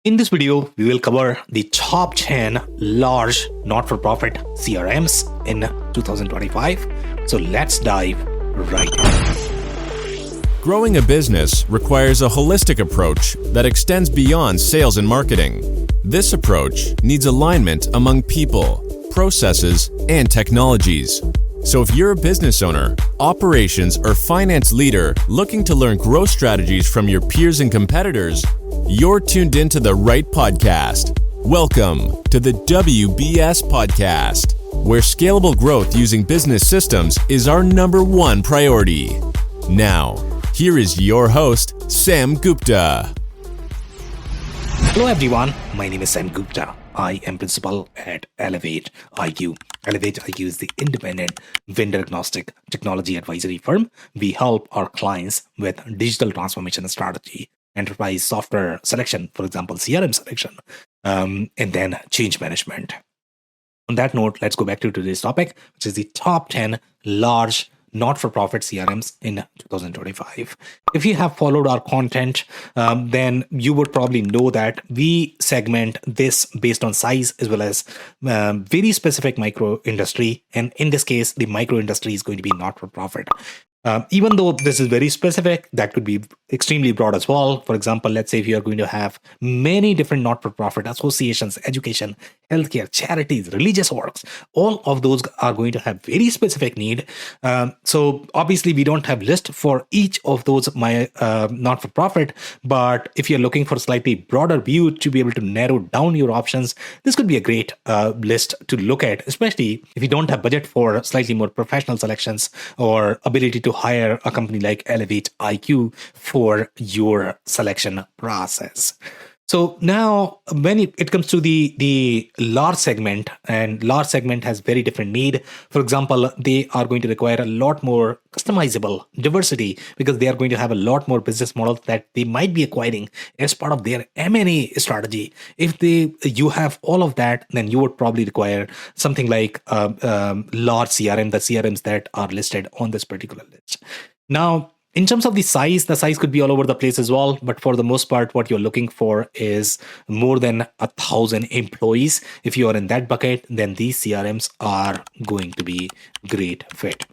In this video, we will cover the top 10 large not-for-profit CRMs in 2025. So let's dive right in. Growing a business requires a holistic approach that extends beyond sales and marketing. This approach needs alignment among people, processes, and technologies. So if you're a business owner, operations, or finance leader looking to learn growth strategies from your peers and competitors, you're tuned into the right podcast. Welcome to the WBS Podcast, where scalable growth using business systems is our #1 priority. Now, here is your host, Sam Gupta. Hello everyone, my name is Sam Gupta. I am principal at Elevate IQ. Elevate IQ is the independent vendor-agnostic technology advisory firm. We help our clients with digital transformation strategy, enterprise software selection, for example, CRM selection, and then change management. On that note, let's go back to today's topic, which is the top 10 large not-for-profit CRMs in 2025. If you have followed our content, then you would probably know that we segment this based on size as well as very specific micro industry. And in this case, the micro industry is going to be not-for-profit. Even though this is very specific, that could be extremely broad as well. For example, let's say if you are going to have many different not-for-profit associations, education, healthcare, charities, religious works, all of those are going to have very specific need. So obviously, we don't have list for each of those not-for-profit, but if you're looking for a slightly broader view to be able to narrow down your options, this could be a great list to look at, especially if you don't have budget for slightly more professional selections or ability to hire a company like Elevate IQ for your selection process. So now when it comes to the large segment, and large segment has very different need. For example, they are going to require a lot more customizable diversity because they are going to have a lot more business models that they might be acquiring as part of their M&A strategy. If you have all of that, then you would probably require something like large CRM, the CRMs that are listed on this particular list. Now, in terms of the size could be all over the place as well. But for the most part, what you're looking for is more than 1,000 employees. If you are in that bucket, then these CRMs are going to be great fit.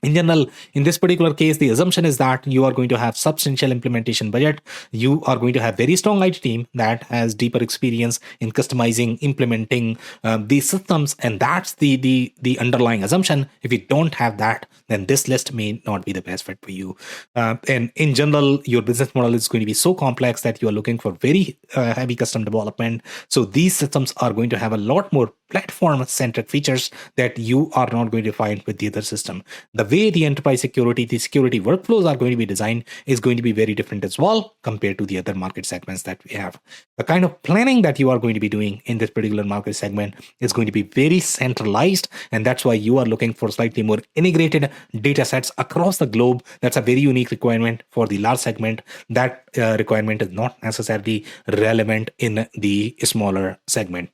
In general, in this particular case, the assumption is that you are going to have substantial implementation budget. You are going to have very strong IT team that has deeper experience in customizing, implementing these systems. And that's the underlying assumption. If you don't have that, then this list may not be the best fit for you. And in general, your business model is going to be so complex that you are looking for very heavy custom development. So these systems are going to have a lot more platform-centric features that you are not going to find with the other system. The way the enterprise security, the security workflows are going to be designed is going to be very different as well compared to the other market segments that we have. The kind of planning that you are going to be doing in this particular market segment is going to be very centralized, and that's why you are looking for slightly more integrated data sets across the globe. That's a very unique requirement for the large segment. That requirement is not necessarily relevant in the smaller segment.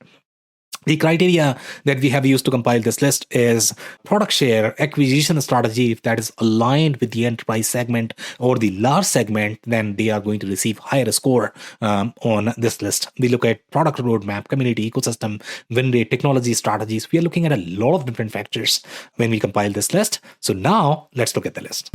The criteria that we have used to compile this list is product share, acquisition strategy. If that is aligned with the enterprise segment or the large segment, then they are going to receive higher score on this list. We look at product roadmap, community, ecosystem, win rate, technology strategies. We are looking at a lot of different factors when we compile this list. So now let's look at the list.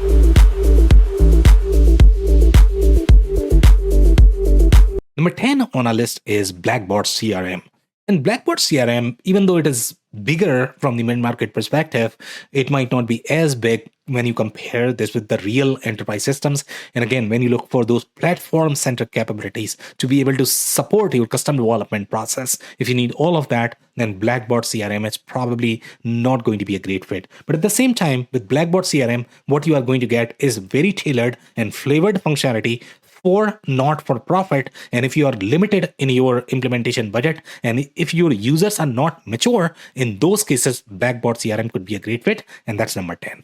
Number 10 on our list is Blackboard CRM. And Blackboard CRM, even though it is bigger from the mid-market perspective, it might not be as big when you compare this with the real enterprise systems. And again, when you look for those platform-centric capabilities to be able to support your custom development process, if you need all of that, then Blackboard CRM is probably not going to be a great fit. But at the same time, with Blackboard CRM, what you are going to get is very tailored and flavored functionality for not-for-profit. And if you are limited in your implementation budget, and if your users are not mature, in those cases, Blackboard CRM could be a great fit. And that's number 10.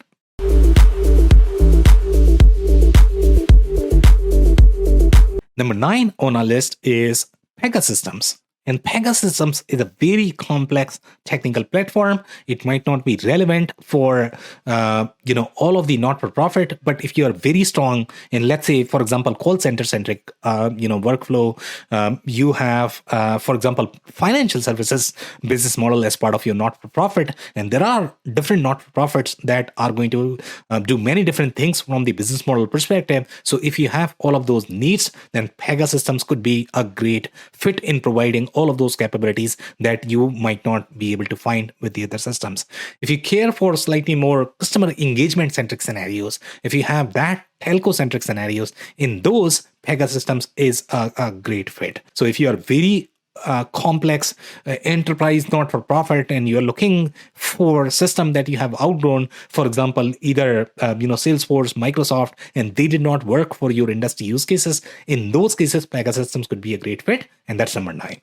Number 9 on our list is Pegasystems. And Pegasystems is a very complex technical platform. It might not be relevant for all of the not-for-profit, but if you are very strong in, let's say, for example, call center centric workflow, you have, for example, financial services business model as part of your not-for-profit, and there are different not-for-profits that are going to do many different things from the business model perspective. So if you have all of those needs, then Pegasystems could be a great fit in providing all of those capabilities that you might not be able to find with the other systems. If you care for slightly more customer engagement centric scenarios, if you have that telco centric scenarios, in those Pegasystems is a great fit. So if you are very complex enterprise not for profit and you're looking for a system that you have outgrown, for example, either Salesforce, Microsoft, and they did not work for your industry use cases, in those cases Pegasystems could be a great fit, and that's number 9.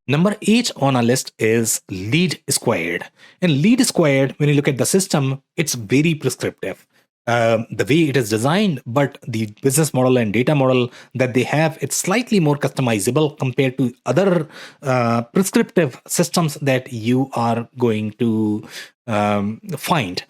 Number 8 on our list is Lead Squared. And Lead Squared, when you look at the system, it's very prescriptive. The way it is designed, but the business model and data model that they have, it's slightly more customizable compared to other prescriptive systems that you are going to find.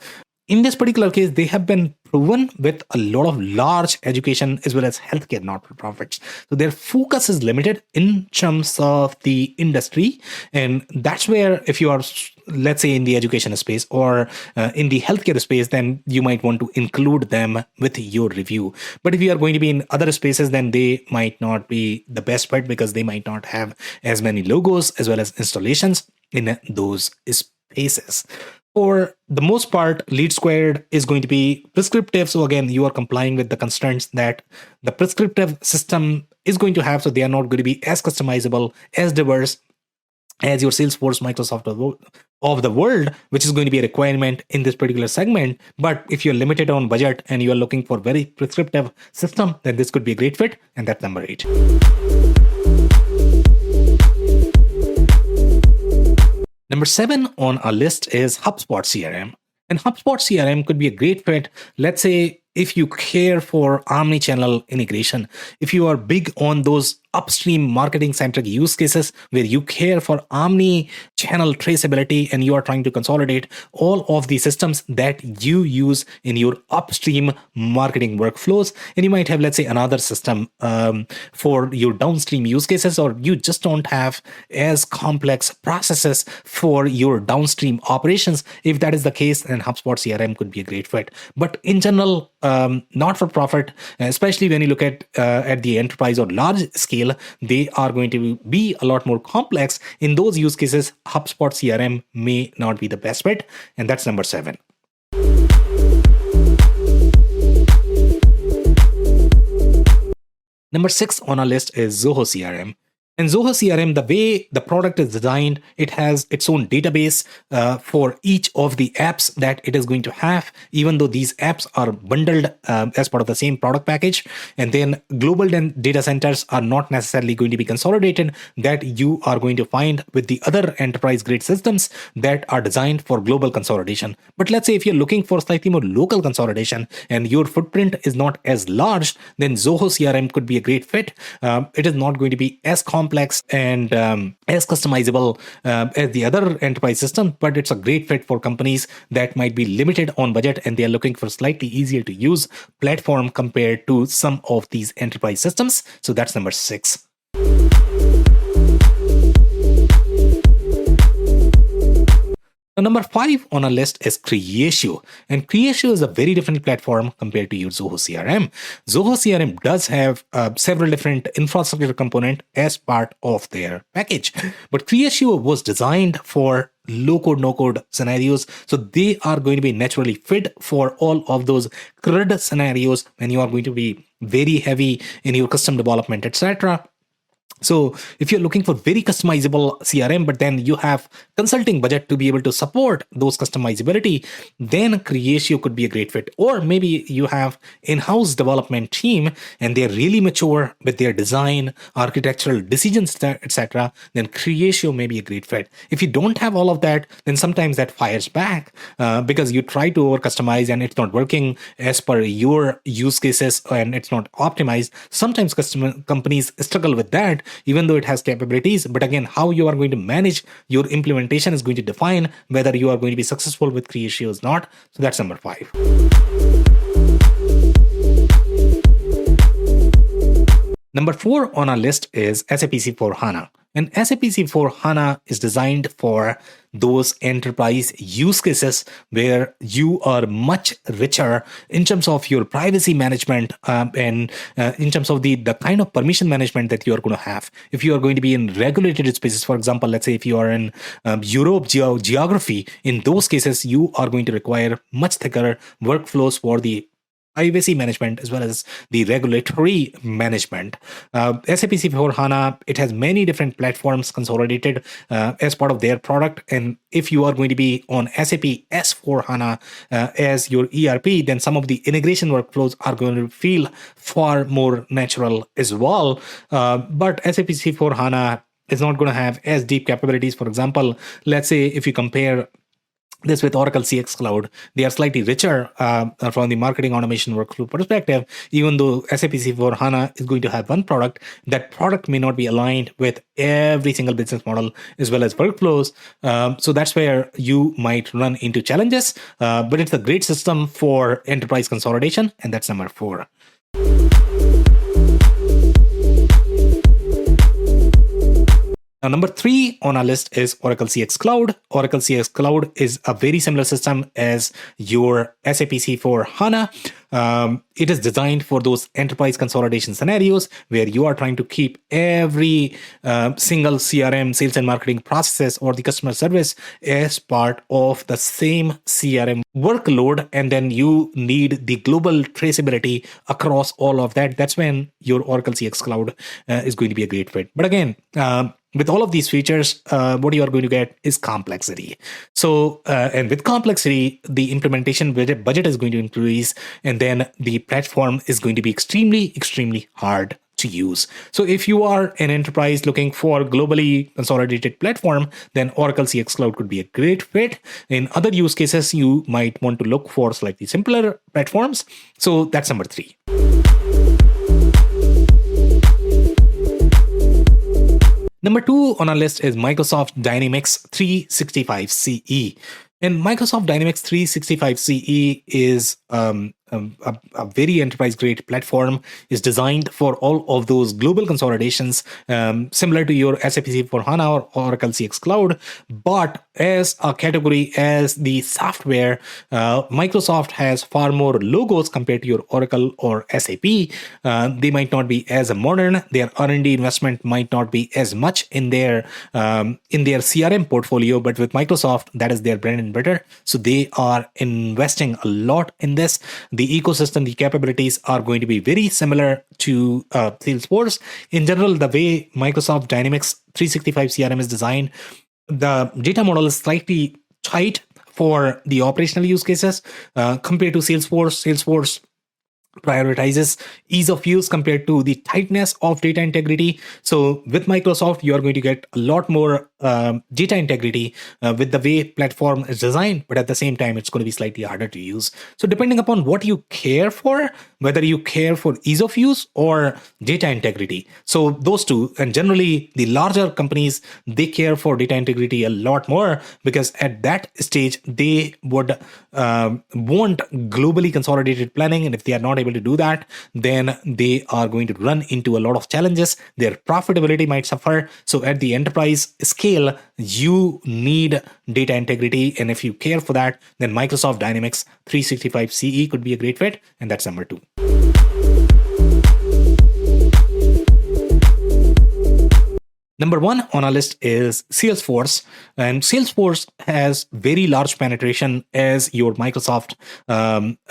In this particular case, they have been proven with a lot of large education as well as healthcare not-for-profits. So their focus is limited in terms of the industry. And that's where if you are, let's say, in the education space or in the healthcare space, then you might want to include them with your review. But if you are going to be in other spaces, then they might not be the best fit because they might not have as many logos as well as installations in those spaces. For the most part, Lead Squared is going to be prescriptive. So again, you are complying with the constraints that the prescriptive system is going to have. So they are not going to be as customizable, as diverse as your Salesforce, Microsoft of the world, which is going to be a requirement in this particular segment. But if you're limited on budget and you're looking for very prescriptive system, then this could be a great fit. And that's number 8. Number 7 on our list is HubSpot CRM. And HubSpot CRM could be a great fit. Let's say if you care for omni-channel integration, if you are big on those upstream marketing centric use cases where you care for omni-channel traceability and you are trying to consolidate all of the systems that you use in your upstream marketing workflows, and you might have, let's say, another system for your downstream use cases, or you just don't have as complex processes for your downstream operations. If that is the case, then HubSpot CRM could be a great fit. But in general, not for profit, especially when you look at the enterprise or large scale, they are going to be a lot more complex. In those use cases, HubSpot CRM may not be the best fit, and that's number 7. Number 6 on our list is Zoho CRM. And Zoho CRM, the way the product is designed, it has its own database for each of the apps that it is going to have, even though these apps are bundled as part of the same product package. And then global data centers are not necessarily going to be consolidated, that you are going to find with the other enterprise grade systems that are designed for global consolidation. But let's say if you're looking for slightly more local consolidation and your footprint is not as large, then Zoho CRM could be a great fit. It is not going to be as complex and as customizable as the other enterprise system, but it's a great fit for companies that might be limited on budget and they are looking for slightly easier to use platform compared to some of these enterprise systems. So that's number 6. Number 5 on our list is Creatio. And Creatio is a very different platform compared to your Zoho CRM. Zoho CRM does have several different infrastructure components as part of their package. But Creatio was designed for low-code, no-code scenarios. So they are going to be naturally fit for all of those CRUD scenarios when you are going to be very heavy in your custom development, etc. So if you're looking for very customizable CRM, but then you have consulting budget to be able to support those customizability, then Creatio could be a great fit. Or maybe you have in-house development team and they're really mature with their design, architectural decisions, etc. Then Creatio may be a great fit. If you don't have all of that, then sometimes that fires back because you try to over customize and it's not working as per your use cases and it's not optimized. Sometimes companies struggle with that, even though it has capabilities. But again, how you are going to manage your implementation is going to define whether you are going to be successful with Creatio or not. So that's number 5. Number 4 on our list is SAP C/4HANA. And SAP C/4HANA is designed for those enterprise use cases where you are much richer in terms of your privacy management and in terms of the kind of permission management that you are going to have. If you are going to be in regulated spaces, for example, let's say if you are in Europe geography, in those cases, you are going to require much thicker workflows for the privacy management as well as the regulatory management. SAP C/4HANA, it has many different platforms consolidated as part of their product. And if you are going to be on SAP S/4HANA as your ERP, then some of the integration workflows are going to feel far more natural as well. But SAP C/4HANA is not going to have as deep capabilities. For example, let's say if you compare this with Oracle CX Cloud, they are slightly richer from the marketing automation workflow perspective. Even though SAP C/4HANA is going to have one product, that product may not be aligned with every single business model as well as workflows. So that's where you might run into challenges. But it's a great system for enterprise consolidation, and that's number 4. Now, number 3 on our list is Oracle CX Cloud. Oracle CX Cloud is a very similar system as your SAP C/4HANA. It is designed for those enterprise consolidation scenarios where you are trying to keep every single CRM, sales and marketing processes, or the customer service as part of the same CRM workload. And then you need the global traceability across all of that. That's when your Oracle CX Cloud is going to be a great fit. But again, with all of these features, what you are going to get is complexity. So, and with complexity, the implementation budget is going to increase, and then the platform is going to be extremely, extremely hard to use. So if you are an enterprise looking for globally consolidated platform, then Oracle CX Cloud could be a great fit. In other use cases, you might want to look for slightly simpler platforms. So that's number 3. Number 2 on our list is Microsoft Dynamics 365 CE. And Microsoft Dynamics 365 CE is a very enterprise-grade platform, is designed for all of those global consolidations, similar to your SAP C/4HANA or Oracle CX Cloud. But as a category, as the software, Microsoft has far more logos compared to your Oracle or SAP. They might not be as modern. Their R&D investment might not be as much in their CRM portfolio. But with Microsoft, that is their bread and butter. So they are investing a lot in this. The ecosystem, the capabilities are going to be very similar to Salesforce. In general, the way Microsoft Dynamics 365 CRM is designed, the data model is slightly tight for the operational use cases compared to Salesforce. Salesforce prioritizes ease of use compared to the tightness of data integrity. So with Microsoft, you are going to get a lot more data integrity with the way platform is designed, but at the same time, it's going to be slightly harder to use. So depending upon what you care for, whether you care for ease of use or data integrity. So those two, and generally the larger companies, they care for data integrity a lot more because at that stage, they would want globally consolidated planning. And if they are not able to do that, then they are going to run into a lot of challenges. Their profitability might suffer. So at the enterprise scale, you need data integrity. And if you care for that, then Microsoft Dynamics 365 CE could be a great fit. And that's number 2. Number one on our list is Salesforce, and Salesforce has very large penetration as your Microsoft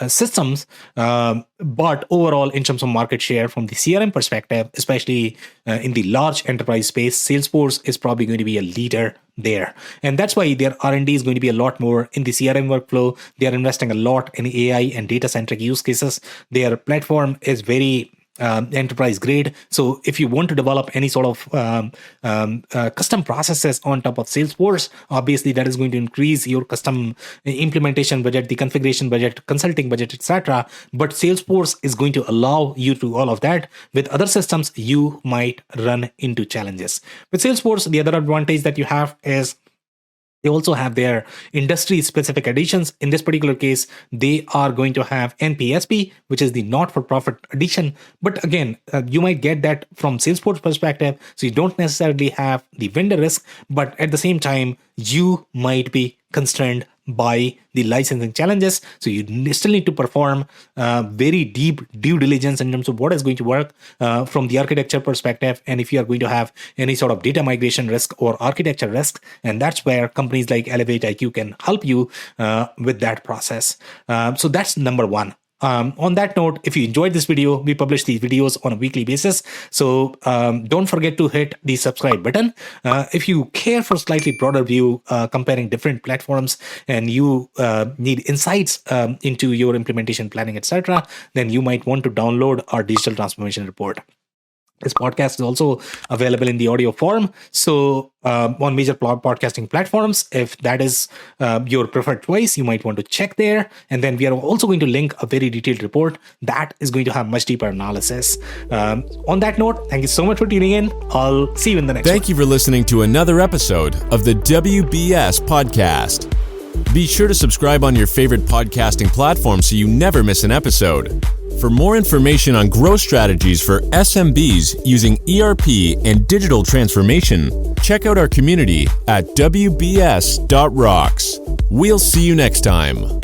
systems, but overall, in terms of market share from the CRM perspective, especially in the large enterprise space, Salesforce is probably going to be a leader there, and that's why their R&D is going to be a lot more in the CRM workflow. They are investing a lot in AI and data-centric use cases. Their platform is very enterprise grade. So if you want to develop any sort of custom processes on top of Salesforce, obviously that is going to increase your custom implementation budget, the configuration budget, consulting budget, etc. But Salesforce is going to allow you to all of that. With other systems, you might run into challenges. With Salesforce, the other advantage that you have is they also have their industry-specific editions. In this particular case, they are going to have NPSP, which is the not-for-profit edition. But again, you might get that from Salesforce perspective, so you don't necessarily have the vendor risk, but at the same time, you might be constrained by the licensing challenges. So you still need to perform very deep due diligence in terms of what is going to work from the architecture perspective, and if you are going to have any sort of data migration risk or architecture risk. And that's where companies like Elevate IQ can help you with that process. So that's number one. On that note, if you enjoyed this video, we publish these videos on a weekly basis. So don't forget to hit the subscribe button. If you care for slightly broader view, comparing different platforms, and you need insights into your implementation planning, etc., then you might want to download our digital transformation report. This podcast is also available in the audio form. So on major podcasting platforms, if that is your preferred choice, you might want to check there. And then we are also going to link a very detailed report that is going to have much deeper analysis. On that note, thank you so much for tuning in. I'll see you in the next one. Thank you for listening to another episode of the WBS podcast. Be sure to subscribe on your favorite podcasting platform so you never miss an episode. For more information on growth strategies for SMBs using ERP and digital transformation, check out our community at WBS.rocks. We'll see you next time.